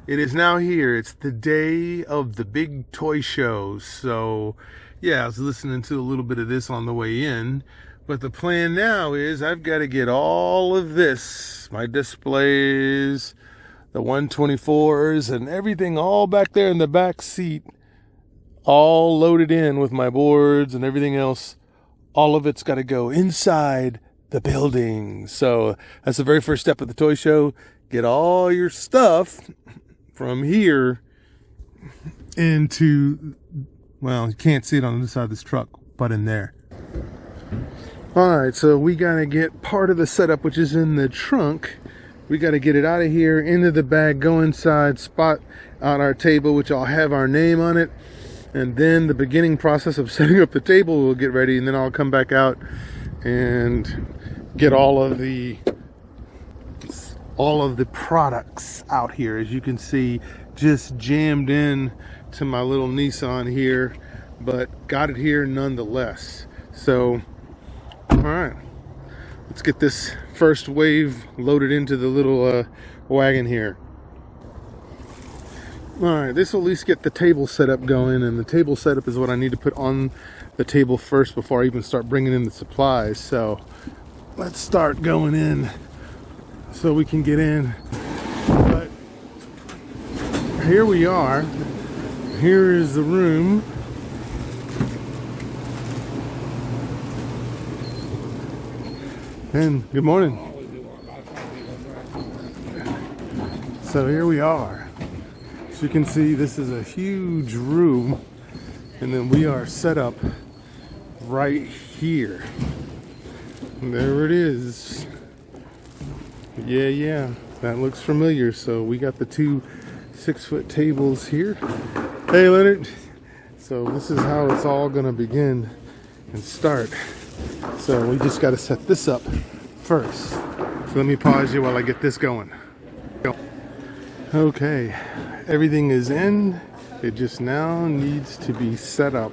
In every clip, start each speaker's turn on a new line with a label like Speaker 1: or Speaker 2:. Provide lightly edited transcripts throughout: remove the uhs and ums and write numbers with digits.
Speaker 1: It is now here. It's the day of the big toy show. So, yeah, I was listening to a little bit of this on the way in. But the plan now is I've got to get all of this, my displays, the 124s, and everything all back there in the back seat, all loaded in with my boards and everything else. All of it's got to go inside the building. So that's the very first step of the toy show. Get all your stuff from here into, well, you can't see it on this side of this truck, but in there. All right, so we got to get part of the setup, which is in the trunk. We got to get it out of here, into the bag, go inside, spot on our table, which I'll have our name on it. And then the beginning process of setting up the table will get ready, and then I'll come back out and get all of the products out here. As you can see, just jammed in to my little Nissan here, but got it here nonetheless. So, all right, let's get this first wave loaded into the little wagon here. All right, this will at least get the table setup going, and the table setup is what I need to put on the table first before I even start bringing in the supplies. So let's start going in so we can get in. But here we are. Here is the room. And good morning. So here we are. As you can see, this is a huge room, and then we are set up right here. And there it is. Yeah, that looks familiar. So we got the two 6-foot tables here. Hey, Leonard. So this is how it's all gonna begin and start. So we just got to set this up first. So let me pause you while I get this going. Okay, everything is in. It just now needs to be set up.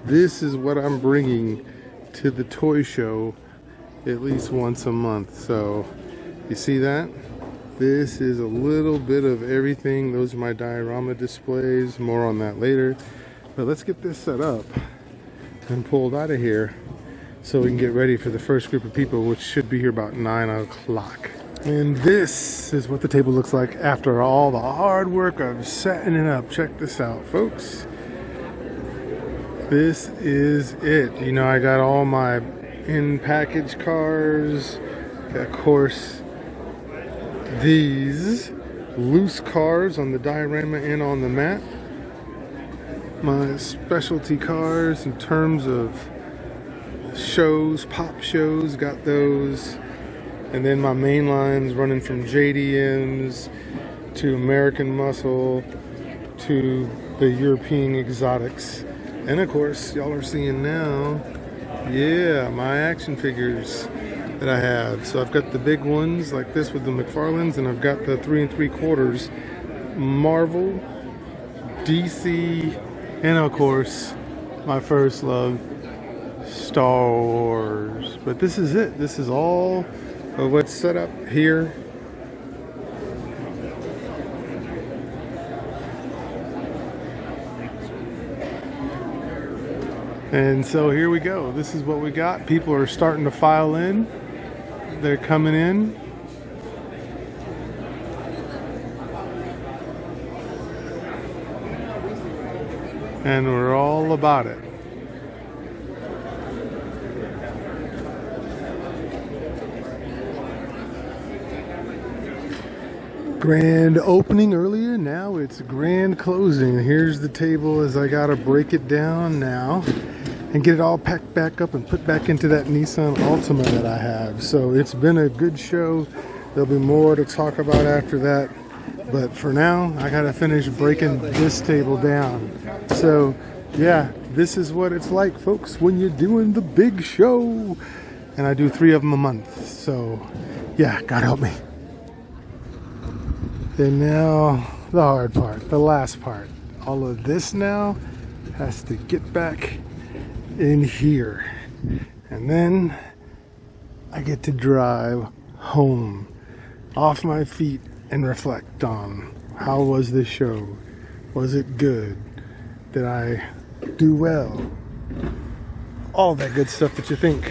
Speaker 1: This is what I'm bringing to the toy show at least once a month. So you see that? This is a little bit of everything. Those are my diorama displays. More on that later. But let's get this set up and pulled out of here so we can get ready for the first group of people, which should be here about 9 o'clock. And this is what the table looks like after all the hard work of setting it up. Check this out, folks. This is it. You know, I got all my in-package cars. Of course, these loose cars on the diorama and on the mat. My specialty cars in terms of shows, pop shows, got those. And then my main lines running from JDMs to American Muscle to the European exotics. And of course, y'all are seeing now, yeah, my action figures that I have. So I've got the big ones like this with the McFarlanes, and I've got the 3 3/4 Marvel, DC, and of course, my first love, Star Wars. But this is it. This is all of what's set up here. And so here we go. This is what we got. People are starting to file in. They're coming in. And we're all about it. Grand opening earlier, now it's grand closing. Here's the table as I gotta break it down now and get it all packed back up and put back into that Nissan Altima that I have. So it's been a good show. There'll be more to talk about after that. But for now, I gotta finish breaking this table down. So yeah, this is what it's like, folks, when you're doing the big show. And I do 3 of them a month. So yeah, God help me. And now the hard part, the last part. All of this now has to get back in here. And then I get to drive home off my feet and reflect on How was this show? Was it good? Did I do well? All that good stuff that you think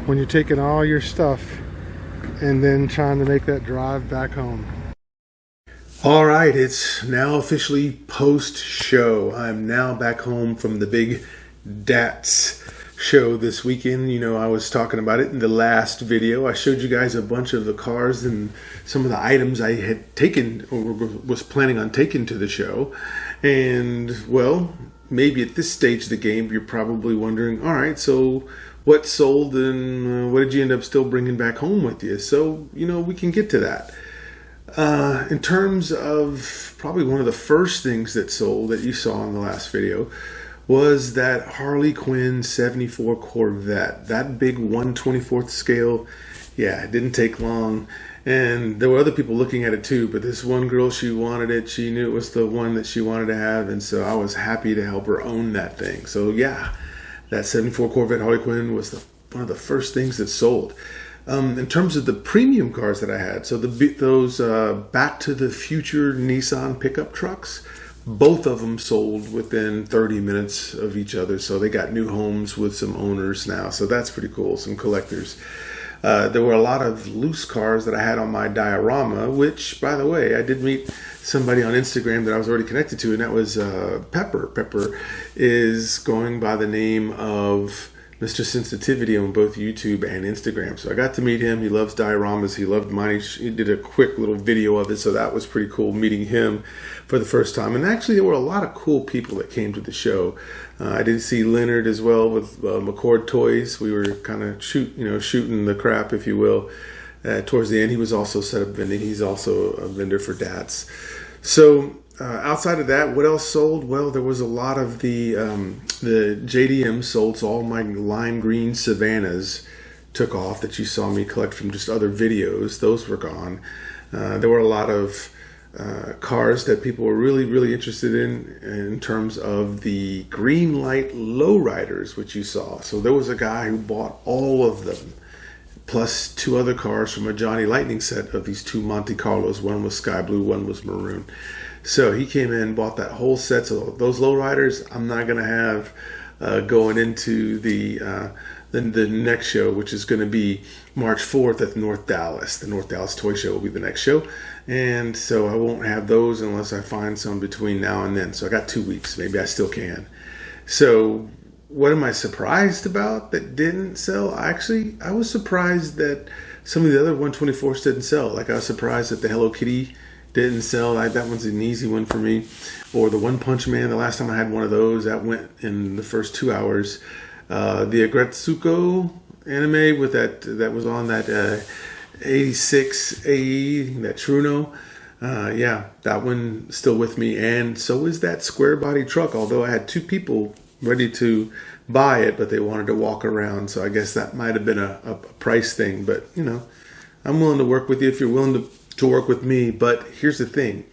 Speaker 1: when you're taking all your stuff and then trying to make that drive back home. All right, it's now officially post-show. I'm now back home from the big DATS show this weekend. You know, I was talking about it in the last video. I showed you guys a bunch of the cars and some of the items I had taken or was planning on taking to the show. And, well, maybe at this stage of the game, you're probably wondering, all right, so what sold and what did you end up still bringing back home with you? So, you know, we can get to that. In terms of probably one of the first things that sold that you saw in the last video was that Harley Quinn 74 Corvette, that big 1/24th scale. Yeah, it didn't take long. And there were other people looking at it too, but this one girl, she wanted it. She knew it was the one that she wanted to have. And so I was happy to help her own that thing. So yeah, that 74 Corvette Harley Quinn was one of the first things that sold. In terms of the premium cars that I had, so those Back to the Future Nissan pickup trucks, both of them sold within 30 minutes of each other. So they got new homes with some owners now. So that's pretty cool, some collectors. There were a lot of loose cars that I had on my diorama, which, by the way, I did meet somebody on Instagram that I was already connected to, and that was Pepper. Pepper is going by the name of Mr. Sensitivity on both YouTube and Instagram. So I got to meet him. He loves dioramas. He loved mine. He did a quick little video of it. So that was pretty cool meeting him for the first time. And actually there were a lot of cool people that came to the show. I did see Leonard as well with McCord Toys. We were kind of shooting the crap, if you will. Towards the end, he was also set up vending. He's also a vendor for DATS. So outside of that, what else sold? Well, there was a lot of the JDM sold, so all my lime green Savannahs took off that you saw me collect from just other videos. Those were gone. There were a lot of cars that people were really, really interested in terms of the green light lowriders, which you saw. So there was a guy who bought all of them, plus two other cars from a Johnny Lightning set of these two Monte Carlos. One was sky blue, one was maroon. So he came in and bought that whole set. So those lowriders, I'm not going to have going into the next show, which is going to be March 4th at North Dallas. The North Dallas Toy Show will be the next show. And so I won't have those unless I find some between now and then. So I got 2 weeks. Maybe I still can. So what am I surprised about that didn't sell? Actually, I was surprised that some of the other 124s didn't sell. Like I was surprised that the Hello Kitty didn't sell. That one's an easy one for me. Or the One Punch Man. The last time I had one of those, that went in the first 2 hours. The Agretsuko anime with that was on that 86 AE, that Truno. Yeah, that one still with me. And so is that square body truck. Although I had two people ready to buy it, but they wanted to walk around. So I guess that might have been a price thing. But, you know, I'm willing to work with you if you're willing to work with me. But here's the thing.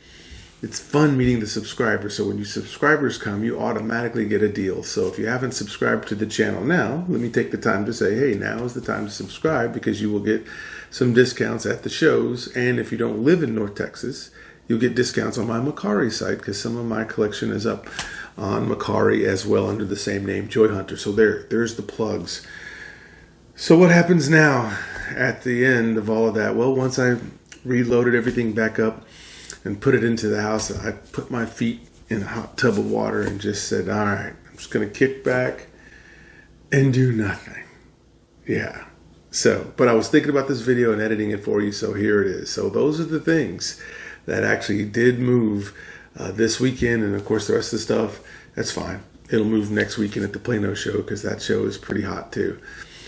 Speaker 1: It's fun meeting the subscribers. So when your subscribers come, you automatically get a deal. So if you haven't subscribed to the channel now, let me take the time to say, hey, now is the time to subscribe, because you will get some discounts at the shows. And if you don't live in North Texas, you'll get discounts on my Macari site, because some of my collection is up on Macari as well under the same name, Joy Hunter. So there's the plugs. So what happens now at the end of all of that? Well, once I reloaded everything back up and put it into the house, I put my feet in a hot tub of water and just said, all right, I'm just going to kick back and do nothing. Yeah. So, but I was thinking about this video and editing it for you, so here it is. So those are the things that actually did move this weekend. And of course, the rest of the stuff, that's fine. It'll move next weekend at the Plano show, because that show is pretty hot too.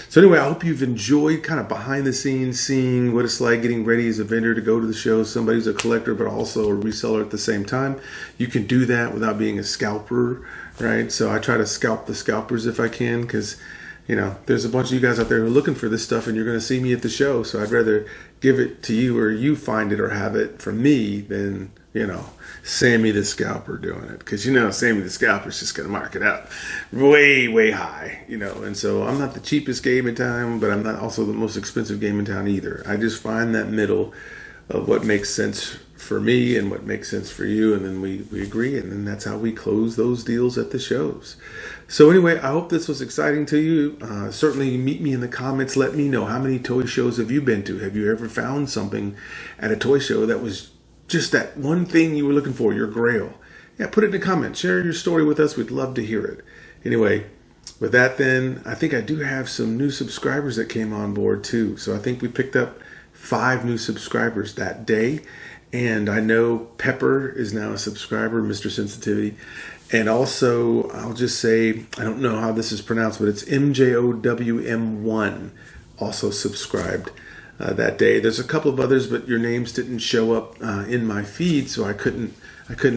Speaker 1: So anyway, I hope you've enjoyed kind of behind the scenes, seeing what it's like getting ready as a vendor to go to the show. Somebody who's a collector, but also a reseller at the same time. You can do that without being a scalper, right? So I try to scalp the scalpers if I can, because, you know, there's a bunch of you guys out there who are looking for this stuff, and you're going to see me at the show. So I'd rather give it to you, or you find it or have it from me, than, you know, Sammy the Scalper doing it. Because, you know, Sammy the Scalper's just going to mark it up way, way high, you know. And so I'm not the cheapest game in town, but I'm not also the most expensive game in town either. I just find that middle of what makes sense
Speaker 2: for me and what makes sense for you, and then we agree, and then that's how we close those deals at the shows. So anyway, I hope this was exciting to you. Certainly meet me in the comments. Let me know, how many toy shows have you been to? Have you ever found something at a toy show that was just that one thing you were looking for, your grail? Yeah, put it in the comments. Share your story with us. We'd love to hear it. Anyway, with that then, I think I do have some new subscribers that came on board too. So I think we picked up 5 new subscribers that day. And I know Pepper is now a subscriber, Mr. Sensitivity. And also, I'll just say, I don't know how this is pronounced, but it's MJOWM1 also subscribed that day. There's a couple of others, but your names didn't show up in my feed, so I couldn't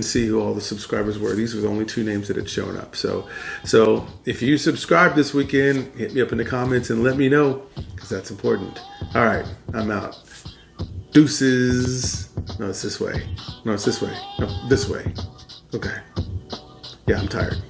Speaker 2: see who all the subscribers were. These were the only 2 names that had shown up. So if you subscribe this weekend, hit me up in the comments and let me know, because that's important. All right, I'm out. Deuces. No, it's this way. No, it's this way. No, this way. Okay. Yeah, I'm tired.